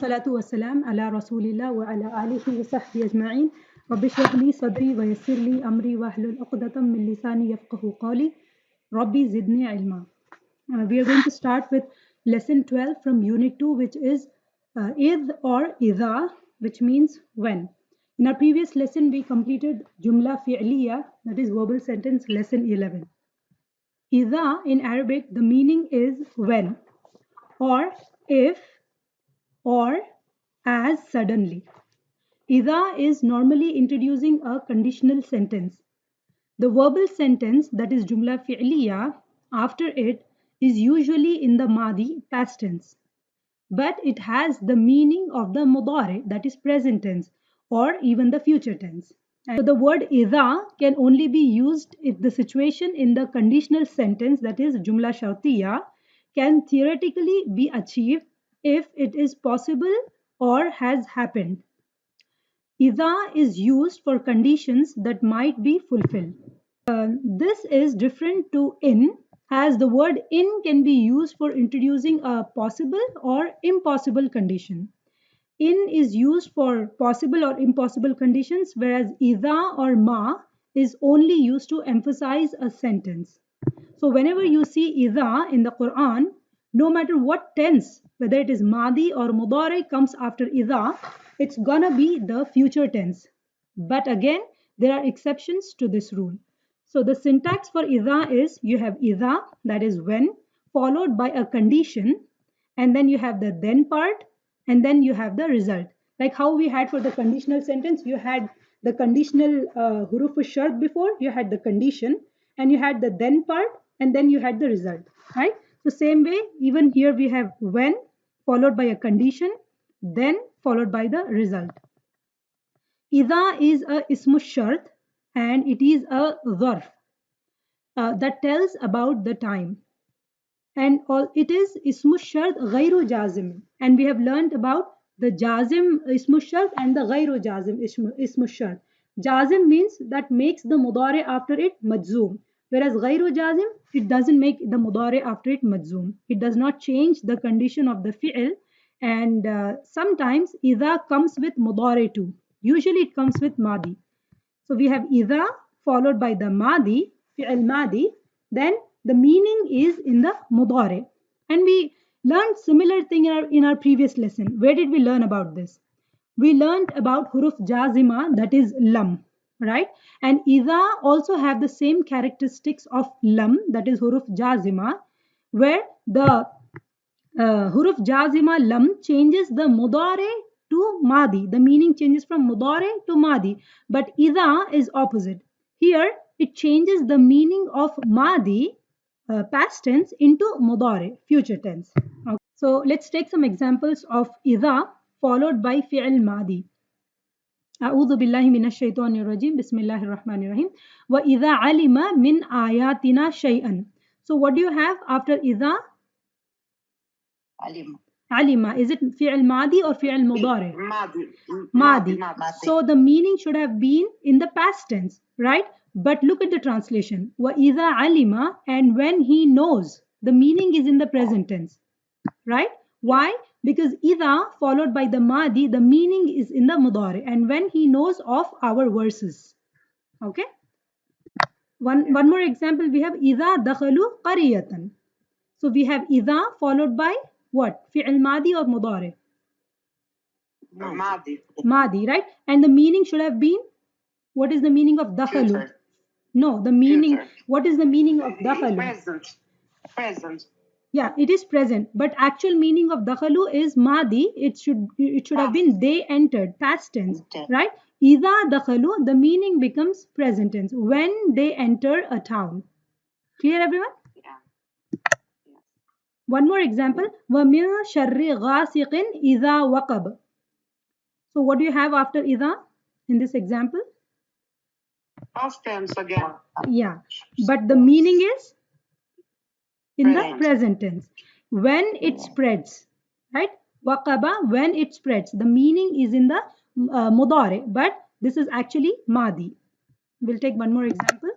والصلاة والسلام على رسول الله وعلى آله وصحبه أجمعين. رب اشرح لي صدري ويسر لي أمري واحلل عقدة من لساني يفقهوا قولي. ربي زدني علما. We are going to start with lesson 12 from unit 2, which is idh or idha, which means when. In our previous lesson, we completed jumla fi'liya, that is verbal sentence, lesson 11. Idha in Arabic, the meaning is when, or if, or as suddenly. Idha is normally introducing a conditional sentence. The verbal sentence, that is jumla fi'liya, after it is usually in the madi, past tense. But it has the meaning of the mudari, that is present tense, or even the future tense. And so the word idha can only be used if the situation in the conditional sentence, that is jumla shartiya, can theoretically be achieved if it is possible or has happened. Idha is used for conditions that might be fulfilled. This is different to in, as the word in can be used for introducing a possible or impossible condition. In is used for possible or impossible conditions, whereas idha or ma is only used to emphasize a sentence. So whenever you see idha in the Quran, no matter what tense, whether it is madi or mudari comes after idha, it's gonna be the future tense. But again, there are exceptions to this rule. So the syntax for idha is you have idha, that is when, followed by a condition, and then you have the then part, and then you have the result. Like how we had for the conditional sentence, you had the conditional huruf shart before, you had the condition, and you had the then part, and then you had the result, right? So same way, even here we have when followed by a condition, then followed by the result. Idha is a ismu shart and it is a dharf that tells about the time. And it is ismu shart ghayru jazim. And we have learned about the jazim ismu shart and the ghayru jazim ismu shart. Jazim means that makes the mudari after it majzoom. Whereas ghayru jazim, it doesn't make the mudari after it majzoom. It does not change the condition of the fi'l. And sometimes idha comes with mudari too. Usually it comes with madi. So we have idha followed by the madi, fi'l madi. Then the meaning is in the mudari. And we learned similar thing in our previous lesson. Where did we learn about this? We learned about huruf jazima, that is lam, right? And idha also have the same characteristics of lam, that is huruf jazima, where the huruf jazima lam changes the mudari to madi. The meaning changes from mudari to madi. But idha is opposite. Here it changes the meaning of madi, past tense, into mudari, future tense. Okay. So let's take some examples of idha followed by fi'l madi. أعوذ بالله من الشيطان الرجيم بسم الله الرحمن الرحيم وإذا علم من آياتنا شيئا. So what do you have after إذا? علم. Is it fi'l madi or fi'l mudari? Madi. So the meaning should have been in the past tense, right? But look at the translation. وَإِذَا عَلِمَ, and when he knows, the meaning is in the present tense, right? Why? Because idha followed by the madi, the meaning is in the mudari, and when he knows of our verses. Okay? One more example, we have idha dakhalu qariyatan. So we have idha followed by what? Fi'l madi or mudari? Madi, right? And the meaning should have been, what is the meaning of dakhalu? No, the meaning, what is the meaning of dakhalu? Present. Yeah, it is present, but actual meaning of dakhalu is madi. It should have been they entered, past tense, right? Idha dakhalu, the meaning becomes present tense, when they enter a town. Clear, everyone? Yeah. One more example, وَمِن شَرِّ غَاسِقٍ إِذَا وَقَبَ. So what do you have after idha in this example? Past tense again. Yeah, but the meaning is in the present tense. When it spreads, right? Waqaba, when it spreads. The meaning is in the mudari, but this is actually madi. We'll take one more example.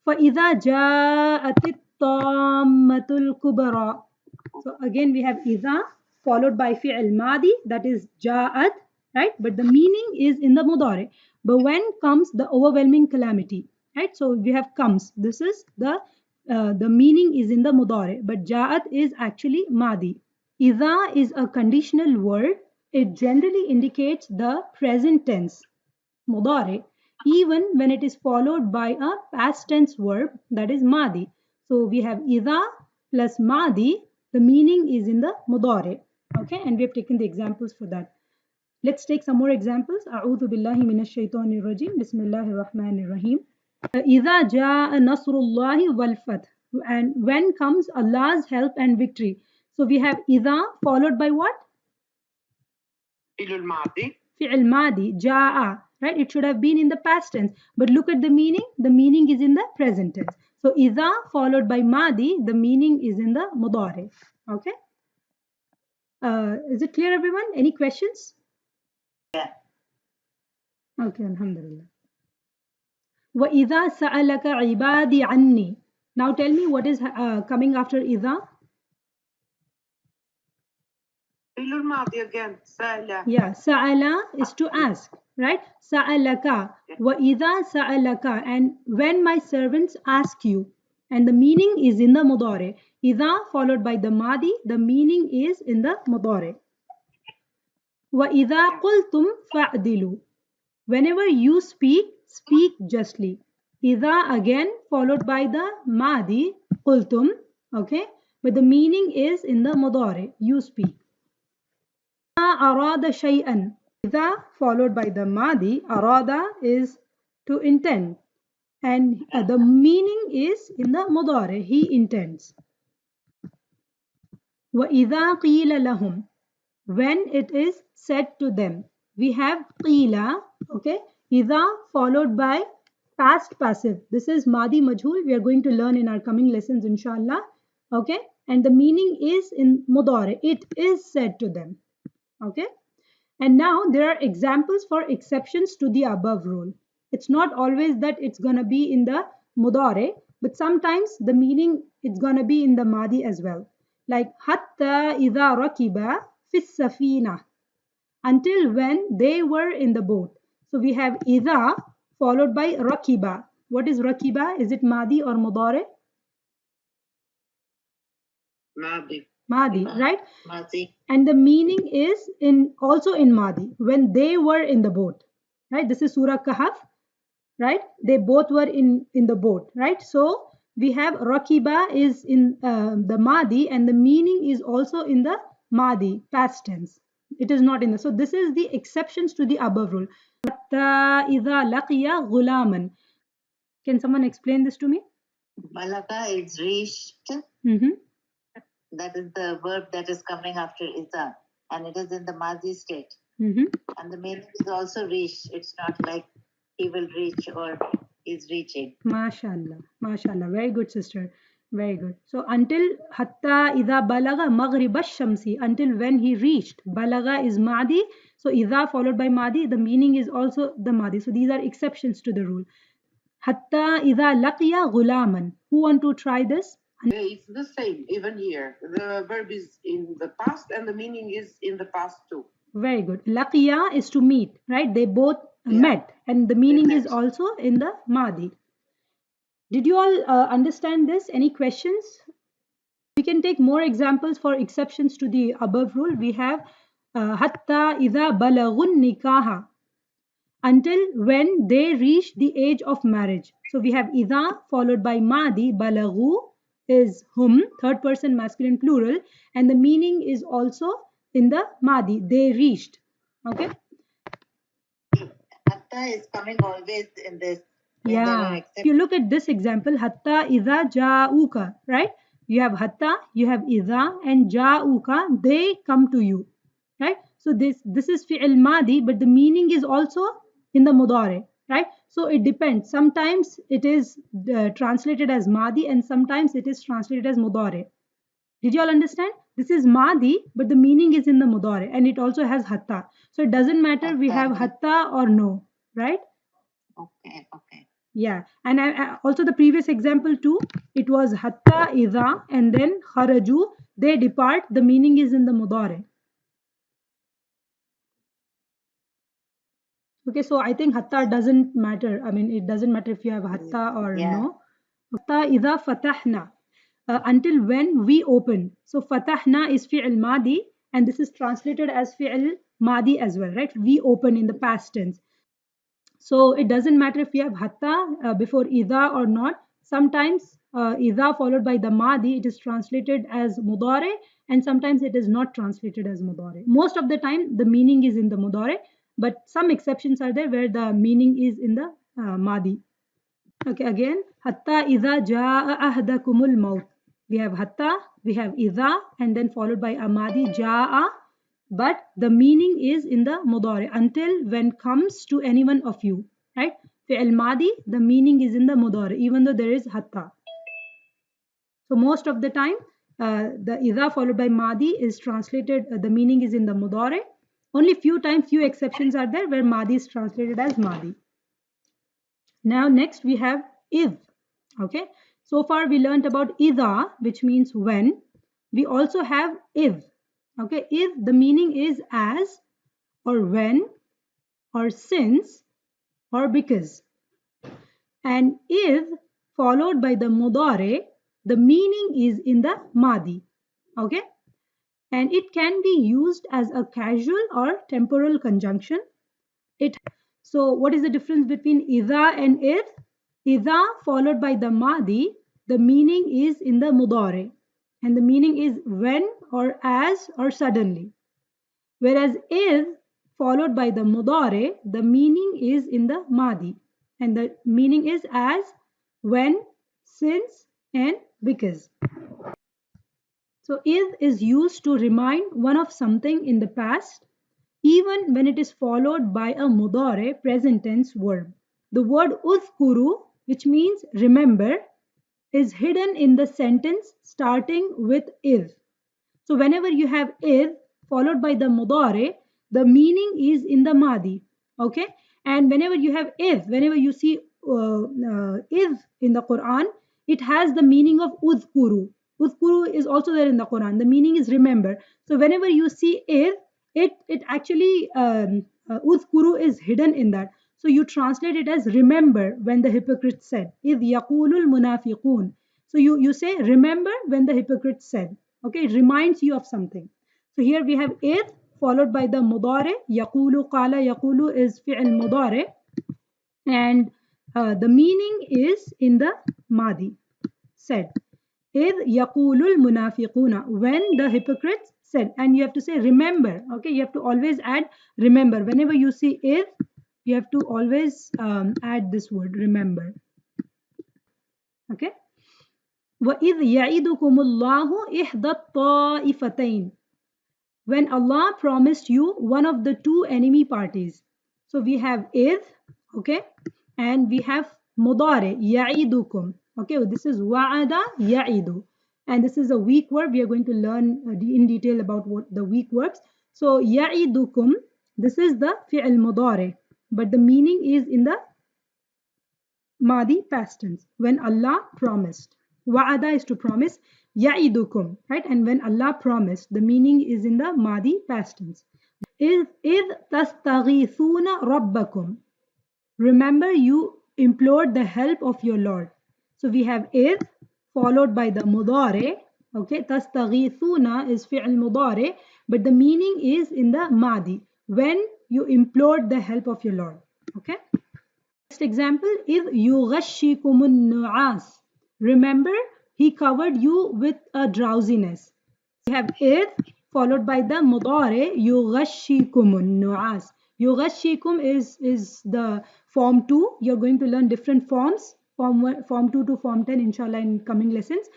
فَإِذَا جَاءَتِ الطَّامَّةُ الْكُبْرَى. So again we have idha followed by fi'l madi, that is ja'at, right? But the meaning is in the mudari. But when comes the overwhelming calamity, right? So we have comes. This is the meaning is in the mudari, but ja'at is actually madi. Idha is a conditional word. It generally indicates the present tense, mudari, even when it is followed by a past tense verb, that is madi. So we have idha plus madi. The meaning is in the mudari. Okay, and we have taken the examples for that. Let's take some more examples. A'udhu billahi minash shaitanir rajim. Bismillahir rahmanir rahim. Idha jaa nasrullahi wal fath. And when comes Allah's help and victory. So we have idha followed by what? Fi'l madi, jaa, right? It should have been in the past tense. But look at the meaning. The meaning is in the present tense. So idha followed by madi, the meaning is in the mudari. Okay? Is it clear, everyone? Any questions? Yeah. Okay, alhamdulillah. وَإِذَا سَأَلَكَ عِبَادِي عَنِّي. Now tell me what is coming after idha? Again, sa'ala. Yeah, sa'ala is to ask, right? Sa'alaka. وَإِذَا سَأَلَكَ. And when my servants ask you. And the meaning is in the mudari. Idha followed by the madi, the meaning is in the mudari. وَإِذَا قُلْتُمْ فَأْدِلُوا. Whenever you speak, speak justly. Idha again followed by the madi, qultum, okay? But the meaning is in the mudari, you speak. Arada shay'an. Idha followed by the madi, arada is to intend. And the meaning is in the mudari, he intends. وَإِذَا قِيلَ لَهُمْ. When it is said to them. We have qila, okay? Idha followed by past passive. This is madi majhul. We are going to learn in our coming lessons, inshallah. Okay? And the meaning is in mudari. It is said to them. Okay? And now there are examples for exceptions to the above rule. It's not always that it's going to be in the mudari, but sometimes the meaning it's going to be in the madi as well. Like hatta idha rakiba fis safina. Until when they were in the boat. So we have idha followed by rakiba. What is rakiba? Is it madi or mudari? Madi. Madi, right? Madi. And the meaning is also in madi, when they were in the boat. Right? This is Surah Kahf. Right? They both were in the boat. Right? So we have rakiba is in the madi, and the meaning is also in the madi, past tense. It is not in the. So this is the exceptions to the above rule. Hatta idha laqiya ghulaman. Can someone explain this to me? Balaka is reached. That is the verb that is coming after idha, and it is in the madi state. And the meaning is also reached. It's not like he will reach or is reaching. MashaAllah. MashaAllah. Very good, sister. Very good. So until hatta idha balaga maghrib ash-shamsi, until when he reached. Balaga is madi. So idha followed by madi, the meaning is also the madi. So these are exceptions to the rule. Hatta idha laqiya ghulaman. Who want to try this? It's the same even here. The verb is in the past and the meaning is in the past too. Very good. Laqiya is to meet, right? They both met, and the meaning is also in the madi. Did you all understand this? Any questions? We can take more examples for exceptions to the above rule. We have hatta idha balagun nikaha. Until when they reach the age of marriage. So we have idha followed by madi. Balagu is hum, third person masculine plural, and the meaning is also in the madi. They reached. Okay. Hatta is coming always in this. Yeah. If you look at this example, hatta idha ja'uka, right? You have hatta, you have idha, and ja'uka, they come to you, right? So this is fi'il madi, but the meaning is also in the mudari, right? So it depends. Sometimes it is translated as madi, and sometimes it is translated as mudari. Did you all understand? This is madi, but the meaning is in the mudari, and it also has hatta. So it doesn't matter we have hatta or no, right? Okay, okay. Yeah, and also the previous example too, it was hatta idha and then kharaju, they depart, the meaning is in the mudari. Okay, so I think hatta doesn't matter. I mean, it doesn't matter if you have hatta or no. Hatta idha fatahna. Until when we open. So fatahna is fi'l madi, and this is translated as fi'l madi as well, right? We open in the past tense. So it doesn't matter if you have hatta before idha or not. Sometimes idha followed by the madi, it is translated as mudare, and sometimes it is not translated as mudare. Most of the time, the meaning is in the mudare, but some exceptions are there where the meaning is in the madi. Okay, again, hatta idha jaa ahadakumul maut. We have hatta, we have idha, and then followed by amadi jaa, but the meaning is in the mudari until when comes to any one of you, right? Fi'l madi, the meaning is in the mudari, even though there is hatta. So most of the time, the idha followed by madi is translated, the meaning is in the mudari. Only few times, few exceptions are there where madi is translated as madi. Now next we have if. Okay, so far we learned about idha, which means when. We also have if. Okay, if the meaning is as or when or since or because. And if followed by the mudare, the meaning is in the madi. Okay, and it can be used as a casual or temporal conjunction. So what is the difference between idha and if? Idha followed by the madi, the meaning is in the mudare, and the meaning is when or as or suddenly. Whereas if followed by the mudare, the meaning is in the madi, and the meaning is as, when, since, and because. So if is used to remind one of something in the past, even when it is followed by a mudare present tense verb. The word udhkuru, which means remember, is hidden in the sentence starting with if. So whenever you have if followed by the mudare, the meaning is in the madi. Okay, and whenever you have if, whenever you see if in the Quran, it has the meaning of udhkuru. Udhkuru is also there in the Quran. The meaning is remember. So whenever you see if, it actually udhkuru is hidden in that. So you translate it as remember when the hypocrite said. If yaqulul munafiqun. So you say remember when the hypocrite said. Okay, it reminds you of something. So here we have if followed by the mudare. Yaqulu qala yaqulu is fi'l mudare, and the meaning is in the madi, said. إذ يقول المنافقون, when the hypocrites said, and you have to say remember. Okay, you have to always add remember. Whenever you see if, you have to always add this word remember. Okay. وَإِذْ يَعِدُكُمُ اللَّهُ إِحْدَى الطَّائِفَتَيْنِ, when Allah promised you one of the two enemy parties. So we have إِذ, okay, and we have مضارع يَعِدُكُم. Okay, this is وَعَدَ يَعِدُ, and this is a weak verb. We are going to learn in detail about what the weak verbs. So يَعِدُكُم, this is the fi'l مضارع, but the meaning is in the Madi past tense, when Allah promised. Wa'ada is to promise. Ya'idukum, right? And when Allah promised, the meaning is in the Madi past tense. إِذْ تَسْتَغِيثُونَ رَبَّكُمْ, remember you implored the help of your Lord. So we have إِذْ followed by the mudare. Okay, تَسْتَغِيثُونَ is fi'l mudare, but the meaning is in the Madi, when you implored the help of your Lord. Okay. Next example is يُغَشِّكُمُ النُّعَاسِ, remember he covered you with a drowsiness. We have إذ followed by the mudare يُغَشِّكُمُ النُّعَاسِ. يُغَشِّكُم is the form 2. You're going to learn different forms, form 2 to form 10 inshallah in coming lessons.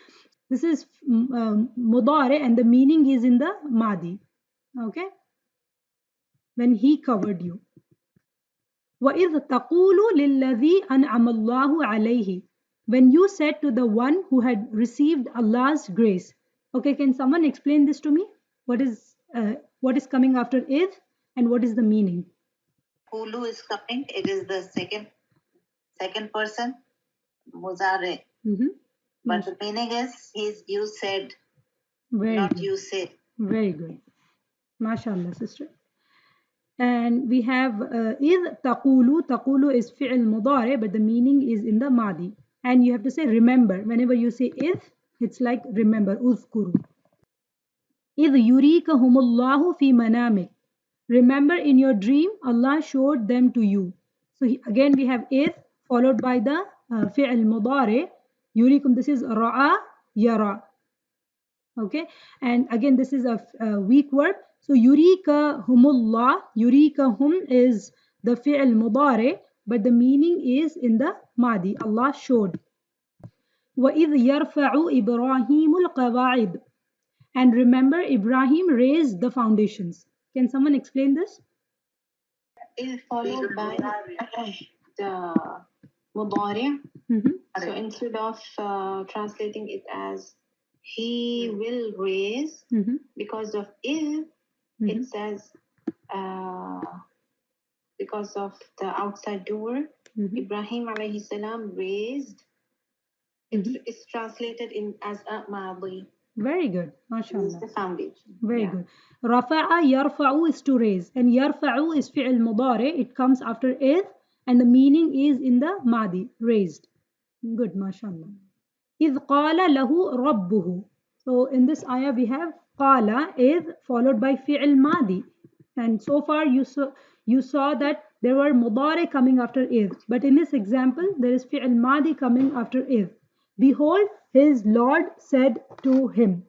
This is mudare, and the meaning is in the madi. Okay, when he covered you. وَإِذْ تَقُولُ لِلَّذِي أَنْعَمَ اللَّهُ عَلَيْهِ, when you said to the one who had received Allah's grace. Okay, can someone explain this to me? What is coming after إِذْ, and what is the meaning? Kulu is coming. It is the second person, Muzare. But the meaning is you said, very not good. you said. Very good. MashaAllah, sister. And we have إذ تقول. تقول is فعل مضارع, but the meaning is in the ماضي. And you have to say remember. Whenever you say إذ, it's like remember. اذكروا. إذ يريكهم الله في منامك. Remember in your dream, Allah showed them to you. So again we have إذ followed by the فعل مضارع. يريكم, this is رأى يرى. Okay, and again this is a weak word. So yurikahumullah, yurikahum is the fi'l mudari, but the meaning is in the madi. Allah showed. وَإِذْ يَرْفَعُ إِبْرَاهِيمُ الْقَوَاعِدِ. And remember, Ibrahim raised the foundations. Can someone explain this? Is followed by the mudari. So instead of translating it as he will raise, because of is, it says because of the outside door, Ibrahim alayhi salam raised. It's translated in as a madi. Very good, mashallah. This is the foundation. Very good. Rafa'a yarfa'u is to raise, and yarfa'u is fi'l mudari. It comes after id, and the meaning is in the madi, raised. Good, mashallah. إذ قال له ربه. So in this ayah we have قال إذ followed by fi'l madi. And so far you saw that there were mudari coming after إذ. But in this example there is fi'l madi coming after إذ. Behold, his Lord said to him.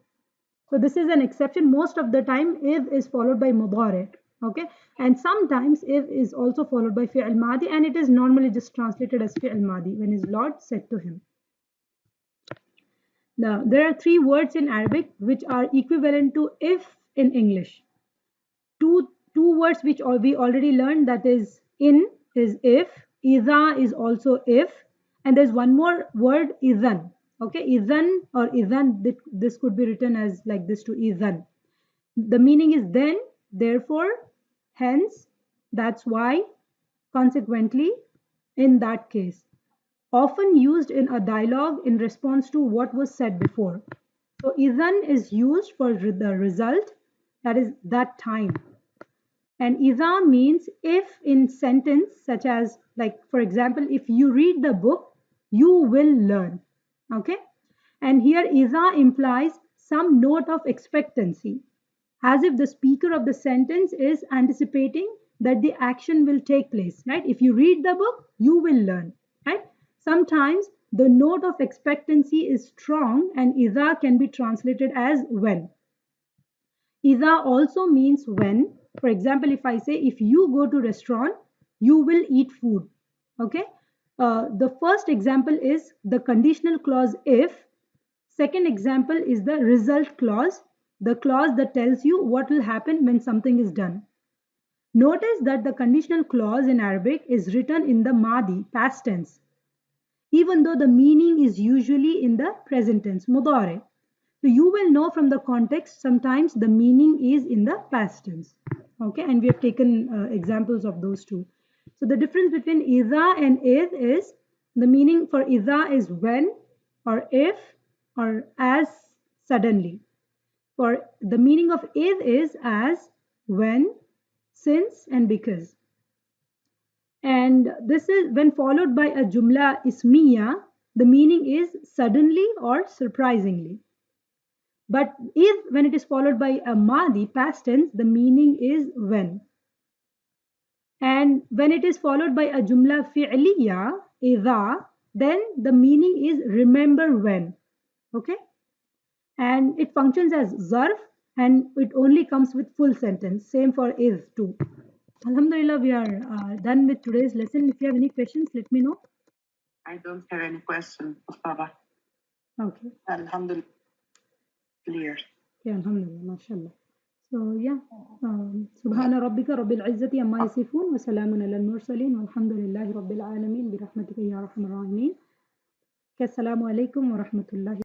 So this is an exception. Most of the time إذ is followed by mudari. Okay, and sometimes إذ is also followed by fi'l madi, and it is normally just translated as fi'l madi, when his Lord said to him. Now, there are three words in Arabic which are equivalent to if in English. Two words which we already learned, that is in is if, idha is also if, and there's one more word, idhan. Okay, idhan or idhan, this could be written as like this to idhan. The meaning is then, therefore, hence, that's why, consequently, in that case. Often used in a dialogue in response to what was said before. So idhan is used for the result, that is that time. And idha means if in sentence, such as, like for example, if you read the book, you will learn. Okay, and here idha implies some note of expectancy, as if the speaker of the sentence is anticipating that the action will take place, right? If you read the book, you will learn, right? Sometimes the note of expectancy is strong, and idha can be translated as when. Idha also means when. For example, if I say, if you go to restaurant, you will eat food. Okay. The first example is the conditional clause if. Second example is the result clause, the clause that tells you what will happen when something is done. Notice that the conditional clause in Arabic is written in the madi, past tense, even though the meaning is usually in the present tense, mudari. So you will know from the context, sometimes the meaning is in the past tense. Okay, and we have taken examples of those two. So the difference between idha and id is, the meaning for idha is when or if or as, suddenly. For the meaning of id is as, when, since, and because. And this is when followed by a jumla ismiya, the meaning is suddenly or surprisingly. But if when it is followed by a madi, past tense, the meaning is when. And when it is followed by a jumla fi'liya, idha, then the meaning is remember when. Okay? And it functions as zarf, and it only comes with full sentence. Same for if too. Alhamdulillah, we are done with today's lesson. If you have any questions, let me know. I don't have any question, Baba. Okay. Alhamdulillah. Clear. Yeah, alhamdulillah, mashallah. So yeah, Subhana rabbika rabbil izzati amma yasifun wa salamun ala al-mursalin walhamdulillahi rabbil alamin bi rahmatika ya arhamar rahimin. Assalamu alaikum wa rahmatullahi.